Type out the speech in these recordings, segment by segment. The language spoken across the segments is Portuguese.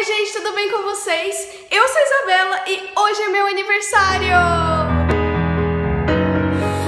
Oi gente, tudo bem com vocês? Eu sou a Isabela e hoje é meu aniversário!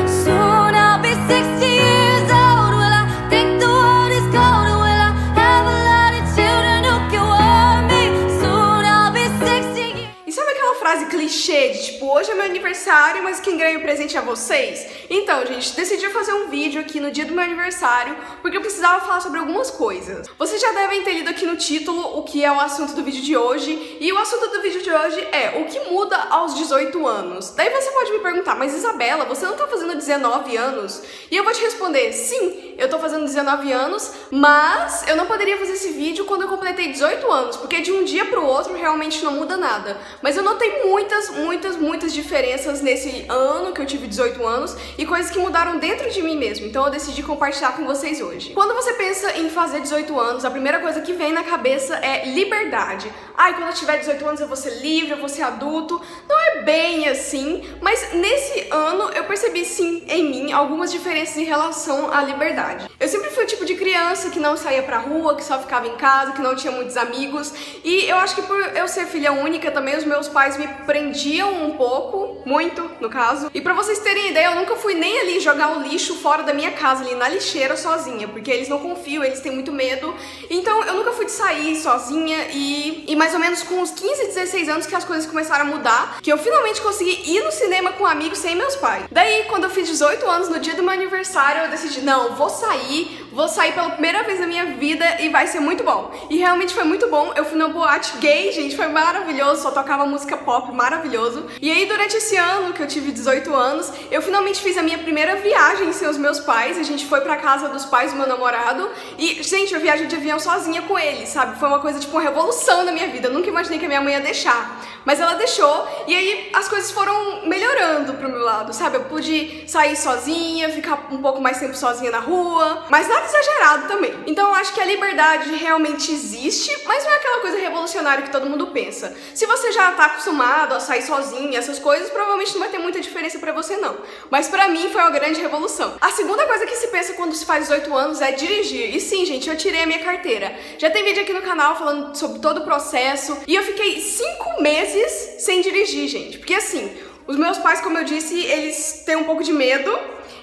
Soon I'll be 60 years old. Will I think the world is cold? Or will I have a lot of children who can warm me? Soon I'll be 60 years. E sabe aquela frase clichê de tipo, hoje é meu aniversário, mas quem ganha o presente é vocês? Então, gente, decidi fazer um vídeo aqui no dia do meu aniversário porque eu precisava falar sobre algumas coisas. Vocês já devem ter lido aqui no título o que é o assunto do vídeo de hoje, e o assunto do vídeo de hoje é o que muda aos 18 anos. Daí você pode me perguntar, mas Isabela, você não tá fazendo 19 anos? E eu vou te responder, sim, eu tô fazendo 19 anos, mas eu não poderia fazer esse vídeo quando eu completei 18 anos, porque de um dia pro outro realmente não muda nada. Mas eu notei muitas diferenças nesse ano que eu tive 18 anos e coisas que mudaram dentro de mim mesmo, então eu decidi compartilhar com vocês hoje. Quando você pensa em fazer 18 anos, a primeira coisa que vem na cabeça é liberdade. Ai, quando eu tiver 18 anos eu vou ser livre, eu vou ser adulto. Não é bem assim, mas nesse ano eu percebi sim em mim algumas diferenças em relação à liberdade. Eu sempre fui o tipo de criança que não saía pra rua, que só ficava em casa, que não tinha muitos amigos, e eu acho que por eu ser filha única também os meus pais me prendiam um pouco, muito no caso. E pra vocês terem ideia, eu nunca fui nem ali jogar o lixo fora da minha casa, ali na lixeira sozinha, porque eles não confiam, eles têm muito medo. Então eu nunca fui de sair sozinha e mais ou menos com uns 15, 16 anos que as coisas começaram a mudar, que eu finalmente consegui ir no cinema com amigos sem meus pais. Daí, quando eu fiz 18 anos, no dia do meu aniversário, eu decidi, não, vou sair pela primeira vez na minha vida e vai ser muito bom. E realmente foi muito bom. Eu fui numa boate gay, gente, foi maravilhoso, só tocava música pop, maravilhoso. E aí, durante esse ano que eu tive 18 anos, eu finalmente fiz a minha primeira viagem sem os meus pais. A gente foi pra casa dos pais do meu namorado e, gente, eu viajei de avião sozinha com ele, sabe? Foi uma coisa, tipo, uma revolução na minha vida. Eu nunca imaginei que a minha mãe ia deixar. Mas ela deixou, e aí as coisas foram melhorando pro meu lado, sabe? Eu pude sair sozinha, ficar um pouco mais tempo sozinha na rua, mas nada exagerado também. Então eu acho que a liberdade realmente existe, mas não é aquela coisa revolucionária que todo mundo pensa. Se você já tá acostumado a sair sozinha, essas coisas, provavelmente não vai ter muita diferença pra você não. Mas pra mim foi uma grande revolução. A segunda coisa que se pensa quando se faz 18 anos é dirigir. E sim, gente, eu tirei a minha carteira. Já tem vídeo aqui no canal falando sobre todo o processo, e eu fiquei 5 meses sem dirigir, gente, porque assim, os meus pais, como eu disse, eles têm um pouco de medo,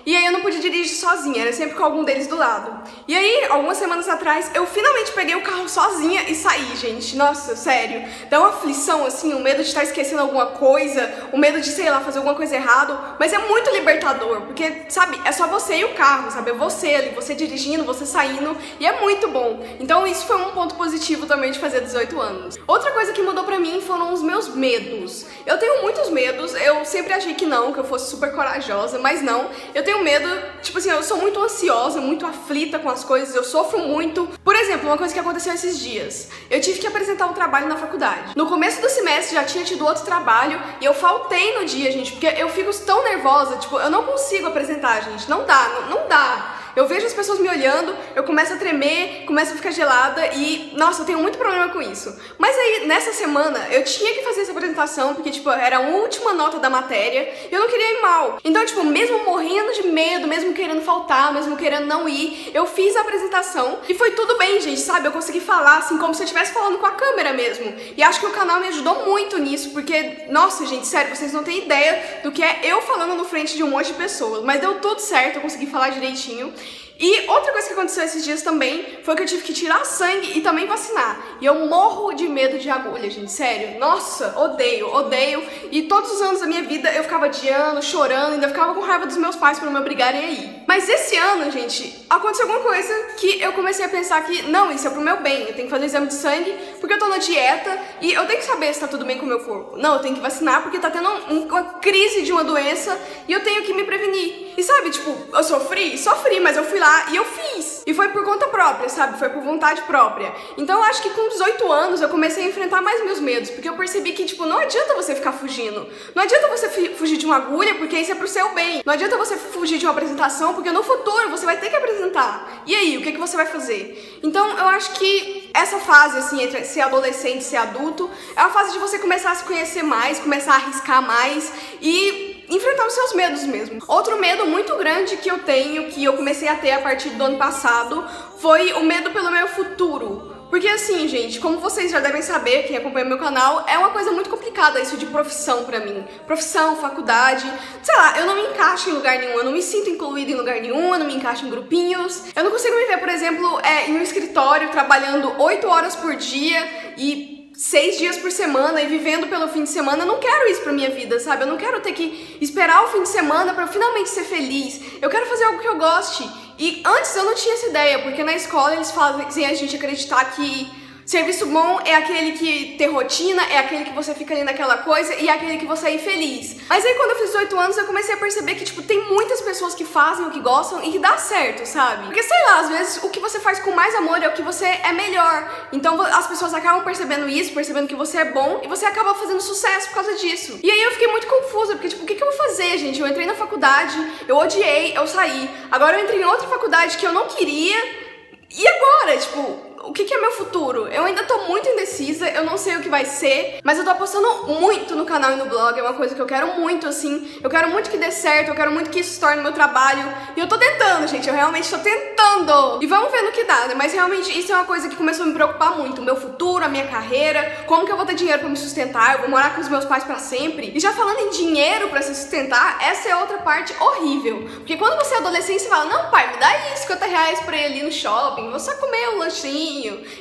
e aí eu não podia dirigir sozinha, era sempre com algum deles do lado. E aí, algumas semanas atrás, eu finalmente peguei o carro sozinha e saí, gente. Nossa, sério, dá uma aflição, assim, o medo de estar esquecendo alguma coisa, o medo de, sei lá, fazer alguma coisa errada, mas é muito libertador, porque, sabe, é só você e o carro, sabe, é você ali, você dirigindo, você saindo, e é muito bom. Então isso foi um ponto positivo também de fazer 18 anos. Outra coisa que mudou pra mim foram os meus medos. Eu tenho muitos medos, eu sempre achei que não, que eu fosse super corajosa, mas não. Eu tenho medo, tipo assim, eu sou muito ansiosa, muito aflita com as coisas, eu sofro muito. Por exemplo, uma coisa que aconteceu esses dias, eu tive que apresentar um trabalho na faculdade. No começo do semestre já tinha tido outro trabalho e eu faltei no dia, gente, porque eu fico tão nervosa, tipo, eu não consigo apresentar, gente, não dá, não dá. Eu vejo as pessoas me olhando, eu começo a tremer, começo a ficar gelada e, nossa, eu tenho muito problema com isso. Mas aí, nessa semana, eu tinha que fazer essa apresentação porque, tipo, era a última nota da matéria e eu não queria ir mal. Então, tipo, mesmo morrendo de medo, mesmo querendo faltar, mesmo querendo não ir, eu fiz a apresentação e foi tudo bem, gente, sabe? Eu consegui falar, assim, como se eu estivesse falando com a câmera mesmo. E acho que o canal me ajudou muito nisso, porque, nossa, gente, sério, vocês não têm ideia do que é eu falando no frente de um monte de pessoas. Mas deu tudo certo, eu consegui falar direitinho. E outra coisa que aconteceu esses dias também foi que eu tive que tirar sangue e também vacinar. E eu morro de medo de agulha, gente, sério. Nossa, odeio, odeio. E todos os anos da minha vida eu ficava adiando, chorando, ainda ficava com raiva dos meus pais por me obrigarem a ir. Mas esse ano, gente, aconteceu alguma coisa que eu comecei a pensar que, não, isso é pro meu bem. Eu tenho que fazer exame de sangue porque eu tô na dieta e eu tenho que saber se tá tudo bem com o meu corpo. Não, eu tenho que vacinar porque tá tendo uma crise de uma doença e eu tenho que me prevenir. E sabe, tipo, eu sofri, mas eu fui lá e eu fiz. E foi por conta própria, sabe? Foi por vontade própria. Então eu acho que com 18 anos eu comecei a enfrentar mais meus medos, porque eu percebi que, tipo, não adianta você ficar fugindo. Não adianta você fugir de uma agulha, porque isso é pro seu bem. Não adianta você fugir de uma apresentação, porque no futuro você vai ter que apresentar. E aí, o que você vai fazer? Então eu acho que essa fase, assim, entre ser adolescente e ser adulto, é uma fase de você começar a se conhecer mais, começar a arriscar mais e enfrentar os seus medos mesmo. Outro medo muito grande que eu tenho, que eu comecei a ter a partir do ano passado, foi o medo pelo meu futuro. Porque assim, gente, como vocês já devem saber, quem acompanha meu canal, é uma coisa muito complicada isso de profissão pra mim. Profissão, faculdade, sei lá, eu não me encaixo em lugar nenhum, eu não me sinto incluída em lugar nenhum, eu não me encaixo em grupinhos. Eu não consigo me ver, por exemplo, em um escritório trabalhando 8 horas por dia e 6 dias por semana e vivendo pelo fim de semana. Eu não quero isso pra minha vida, sabe? Eu não quero ter que esperar o fim de semana pra eu finalmente ser feliz. Eu quero fazer algo que eu goste. E antes eu não tinha essa ideia, porque na escola eles fazem a gente acreditar que serviço bom é aquele que tem rotina, é aquele que você fica ali naquela coisa e é aquele que você é infeliz. Mas aí quando eu fiz 18 anos eu comecei a perceber que, tipo, tem muitas pessoas que fazem o que gostam e que dá certo, sabe? Porque, sei lá, às vezes o que você faz com mais amor é o que você é melhor. Então as pessoas acabam percebendo isso, percebendo que você é bom e você acaba fazendo sucesso por causa disso. E aí eu fiquei muito confusa, porque, tipo, o que eu vou fazer, gente? Eu entrei na faculdade, eu odiei, eu saí. Agora eu entrei em outra faculdade que eu não queria. E agora, tipo, o que é meu futuro? Eu ainda tô muito indecisa, eu não sei o que vai ser, mas eu tô apostando muito no canal e no blog, é uma coisa que eu quero muito, assim, eu quero muito que dê certo, eu quero muito que isso se torne meu trabalho, e eu tô tentando, gente, eu realmente tô tentando, e vamos ver no que dá, né, mas realmente isso é uma coisa que começou a me preocupar muito, o meu futuro, a minha carreira, como que eu vou ter dinheiro pra me sustentar, eu vou morar com os meus pais pra sempre, e já falando em dinheiro pra se sustentar, essa é outra parte horrível, porque quando você é adolescente, você fala, não pai, me dá aí 50 reais pra ir ali no shopping, vou só comer um lanchinho,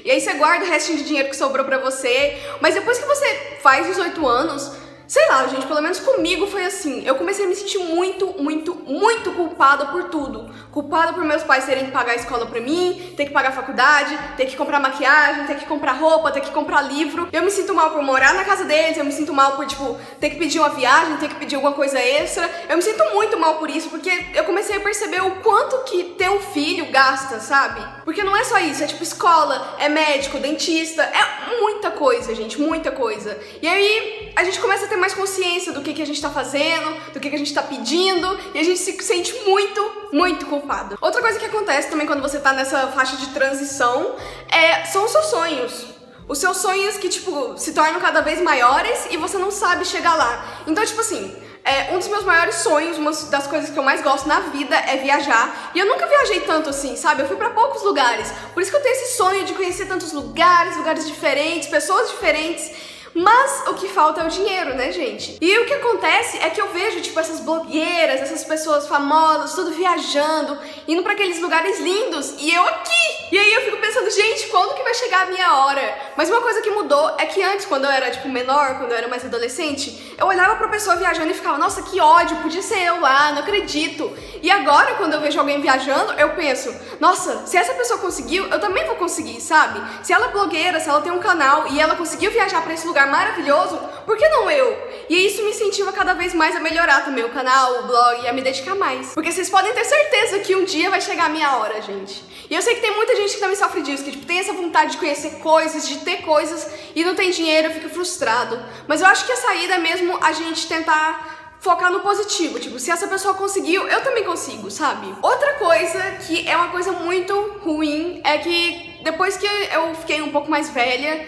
e aí você guarda o restinho de dinheiro que sobrou pra você. Mas depois que você faz 18 anos, sei lá, gente, pelo menos comigo foi assim. Eu comecei a me sentir muito culpada por tudo. Culpada por meus pais terem que pagar a escola pra mim, ter que pagar a faculdade, ter que comprar maquiagem, ter que comprar roupa, ter que comprar livro. Eu me sinto mal por morar na casa deles, eu me sinto mal por, tipo, ter que pedir uma viagem, ter que pedir alguma coisa extra. Eu me sinto muito mal por isso, porque eu comecei a perceber o quanto que ter um filho gasta, sabe? Porque não é só isso, é tipo escola, é médico, dentista, é muita coisa, gente, muita coisa. E aí a gente começa a ter mais consciência do que a gente tá fazendo, do que a gente tá pedindo, e a gente se sente muito culpado. Outra coisa que acontece também quando você tá nessa faixa de transição são os seus sonhos. Os seus sonhos que, tipo, se tornam cada vez maiores e você não sabe chegar lá. Então, tipo assim, um dos meus maiores sonhos, uma das coisas que eu mais gosto na vida é viajar. E eu nunca viajei tanto assim, sabe? Eu fui pra poucos lugares. Por isso que eu tenho esse sonho de conhecer tantos lugares, lugares diferentes, pessoas diferentes. Mas o que falta é o dinheiro, né, gente? E o que acontece é que eu vejo, tipo, essas blogueiras, essas pessoas famosas, tudo viajando, indo pra aqueles lugares lindos, e eu aqui! E aí eu fico pensando, gente, quando que vai chegar a minha hora? Mas uma coisa que mudou é que antes, quando eu era, tipo, menor, quando eu era mais adolescente, eu olhava pra pessoa viajando e ficava, nossa, que ódio, podia ser eu lá, não acredito. E agora, quando eu vejo alguém viajando, eu penso, nossa, se essa pessoa conseguiu, eu também vou conseguir, sabe? Se ela é blogueira, se ela tem um canal e ela conseguiu viajar pra esse lugar maravilhoso, por que não eu? E isso me incentiva cada vez mais a melhorar também o canal, o blog e a me dedicar mais. Porque vocês podem ter certeza que um dia vai chegar a minha hora, gente. E eu sei que tem muita gente que também sofre disso, que tipo, tem essa vontade de conhecer coisas, de ter coisas e não tem dinheiro, fica frustrado. Mas eu acho que a saída é mesmo a gente tentar focar no positivo, tipo, se essa pessoa conseguiu, eu também consigo, sabe? Outra coisa que é uma coisa muito ruim é que depois que eu fiquei um pouco mais velha,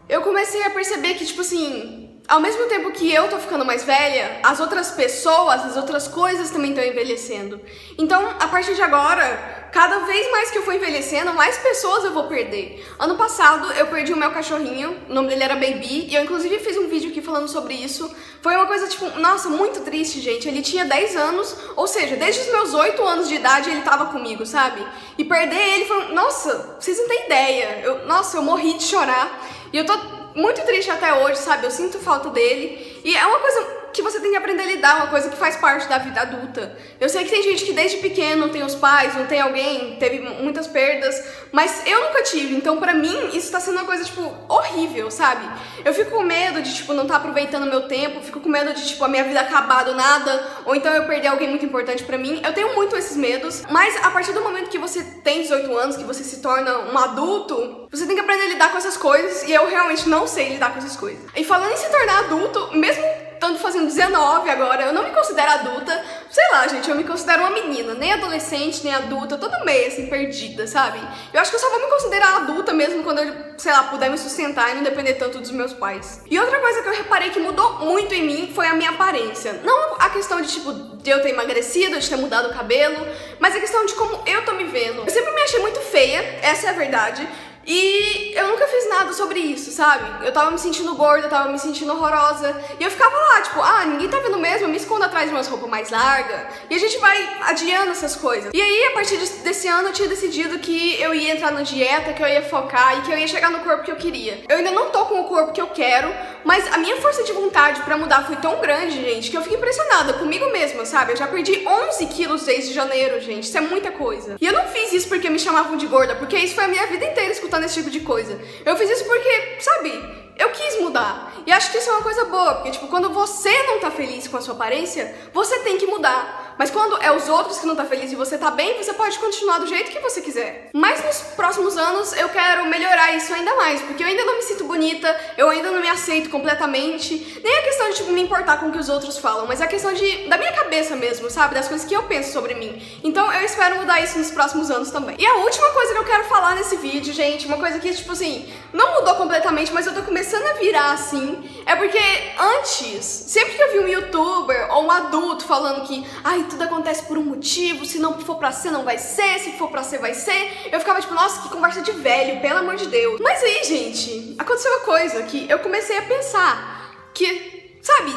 eu comecei a perceber que, tipo assim, ao mesmo tempo que eu tô ficando mais velha, as outras pessoas, as outras coisas também estão envelhecendo. Então, a partir de agora, cada vez mais que eu for envelhecendo, mais pessoas eu vou perder. Ano passado, eu perdi o meu cachorrinho, o nome dele era Baby, e eu inclusive fiz um vídeo aqui falando sobre isso. Foi uma coisa, tipo, nossa, muito triste, gente. Ele tinha 10 anos, ou seja, desde os meus 8 anos de idade ele tava comigo, sabe? E perder ele foi, nossa, vocês não têm ideia. Nossa, eu morri de chorar. E eu tô muito triste até hoje, sabe? Eu sinto falta dele. E é uma coisa que você tem que aprender a lidar, uma coisa que faz parte da vida adulta. Eu sei que tem gente que desde pequeno não tem os pais, não tem alguém, teve muitas perdas, mas eu nunca tive, então pra mim isso tá sendo uma coisa, tipo, horrível, sabe? Eu fico com medo de, tipo, não tá aproveitando o meu tempo, fico com medo de, tipo, a minha vida acabar do nada, ou então eu perder alguém muito importante pra mim. Eu tenho muito esses medos, mas a partir do momento que você tem 18 anos, que você se torna um adulto, você tem que aprender a lidar com essas coisas, e eu realmente não sei lidar com essas coisas. E falando em se tornar adulto, mesmo estando fazendo 19 agora, eu não me considero adulta, sei lá, gente, eu me considero uma menina, nem adolescente, nem adulta, eu tô no meio, assim, perdida, sabe? Eu acho que eu só vou me considerar adulta mesmo quando eu, sei lá, puder me sustentar e não depender tanto dos meus pais. E outra coisa que eu reparei que mudou muito em mim foi a minha aparência. Não a questão de, tipo, de eu ter emagrecido, de ter mudado o cabelo, mas a questão de como eu tô me vendo. Eu sempre me achei muito feia, essa é a verdade. E eu nunca fiz nada sobre isso, sabe? Eu tava me sentindo gorda, eu tava me sentindo horrorosa. E eu ficava lá, tipo, ninguém tá vendo mesmo, eu me escondo atrás de umas roupas mais largas. E a gente vai adiando essas coisas. E aí, a partir desse ano, eu tinha decidido que eu ia entrar na dieta, que eu ia focar e que eu ia chegar no corpo que eu queria. Eu ainda não tô com o corpo que eu quero, mas a minha força de vontade pra mudar foi tão grande, gente, que eu fiquei impressionada comigo mesma, sabe? Eu já perdi 11 quilos desde janeiro, gente. Isso é muita coisa. E eu não fiz isso porque me chamavam de gorda, porque isso foi a minha vida inteira escutando esse tipo de coisa. Eu fiz isso porque, sabe, eu quis mudar. E acho que isso é uma coisa boa, porque, tipo, quando você não tá feliz com a sua aparência, você tem que mudar. Mas quando é os outros que não tá feliz e você tá bem, você pode continuar do jeito que você quiser. Mas nos próximos anos eu quero melhorar isso ainda mais, porque eu ainda não me sinto bonita, eu ainda não me aceito completamente. Nem a questão de, tipo, me importar com o que os outros falam, mas a questão da minha cabeça mesmo, sabe? Das coisas que eu penso sobre mim. Então eu espero mudar isso nos próximos anos também. E a última coisa que eu quero falar nesse vídeo, gente, uma coisa que, tipo assim, não mudou completamente, mas eu tô começando a virar assim, é porque antes, sempre que eu vi um youtuber ou um adulto falando que tudo acontece por um motivo, se não for pra ser, não vai ser, se for pra ser, vai ser, eu ficava tipo, nossa, que conversa de velho, pelo amor de Deus. Mas aí, gente, aconteceu uma coisa que eu comecei a pensar que, sabe,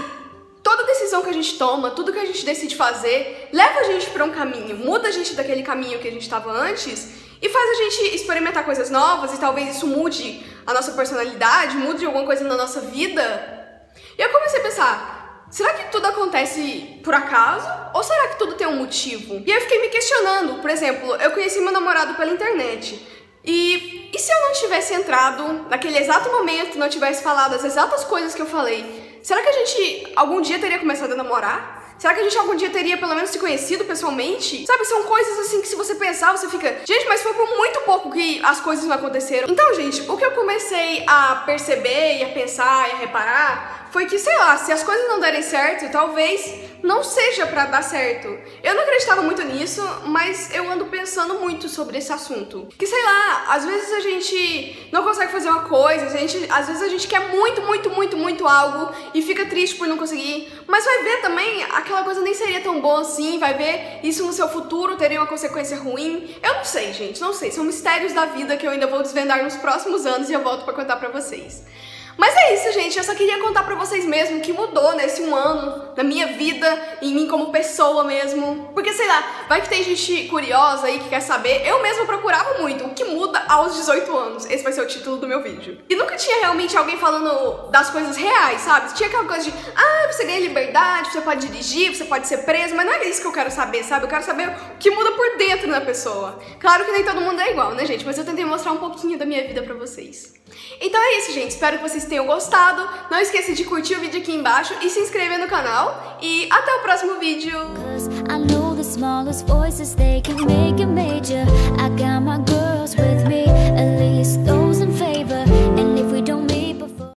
toda decisão que a gente toma, tudo que a gente decide fazer, leva a gente pra um caminho, muda a gente daquele caminho que a gente tava antes e faz a gente experimentar coisas novas e talvez isso mude a nossa personalidade, mude alguma coisa na nossa vida. E eu comecei a pensar, será que tudo acontece por acaso? Ou será que tudo tem um motivo? E eu fiquei me questionando. Por exemplo, eu conheci meu namorado pela internet. E se eu não tivesse entrado naquele exato momento, não tivesse falado as exatas coisas que eu falei? Será que a gente algum dia teria começado a namorar? Será que a gente algum dia teria pelo menos se conhecido pessoalmente? Sabe, são coisas assim que se você pensar, você fica... Gente, mas foi por muito pouco que as coisas não aconteceram. Então, gente, o que eu comecei a perceber e a pensar e a reparar foi que, sei lá, se as coisas não derem certo, talvez não seja pra dar certo. Eu não acreditava muito nisso, mas eu ando pensando muito sobre esse assunto. Que, sei lá, às vezes a gente não consegue fazer uma coisa, às vezes a gente quer muito algo e fica triste por não conseguir, mas vai ver também, aquela coisa nem seria tão boa assim, vai ver isso no seu futuro teria uma consequência ruim. Eu não sei, gente, não sei. São mistérios da vida que eu ainda vou desvendar nos próximos anos e eu volto pra contar pra vocês. Mas é isso, gente, eu só queria contar pra vocês mesmo o que mudou nesse um ano, na minha vida, em mim como pessoa mesmo. Porque, sei lá, vai que tem gente curiosa aí que quer saber. Eu mesma procurava muito o que muda aos 18 anos. Esse vai ser o título do meu vídeo. E nunca tinha realmente alguém falando das coisas reais, sabe? Tinha aquela coisa de, você ganha liberdade, você pode dirigir, você pode ser preso, mas não é isso que eu quero saber, sabe? Eu quero saber o que muda por dentro da pessoa. Claro que nem todo mundo é igual, né, gente? Mas eu tentei mostrar um pouquinho da minha vida pra vocês. Então é isso, gente. Espero que vocês tenham gostado. Não esqueça de curtir o vídeo aqui embaixo e se inscrever no canal. E até o próximo vídeo. I know the smallest voices, they can make it major. I got my girls with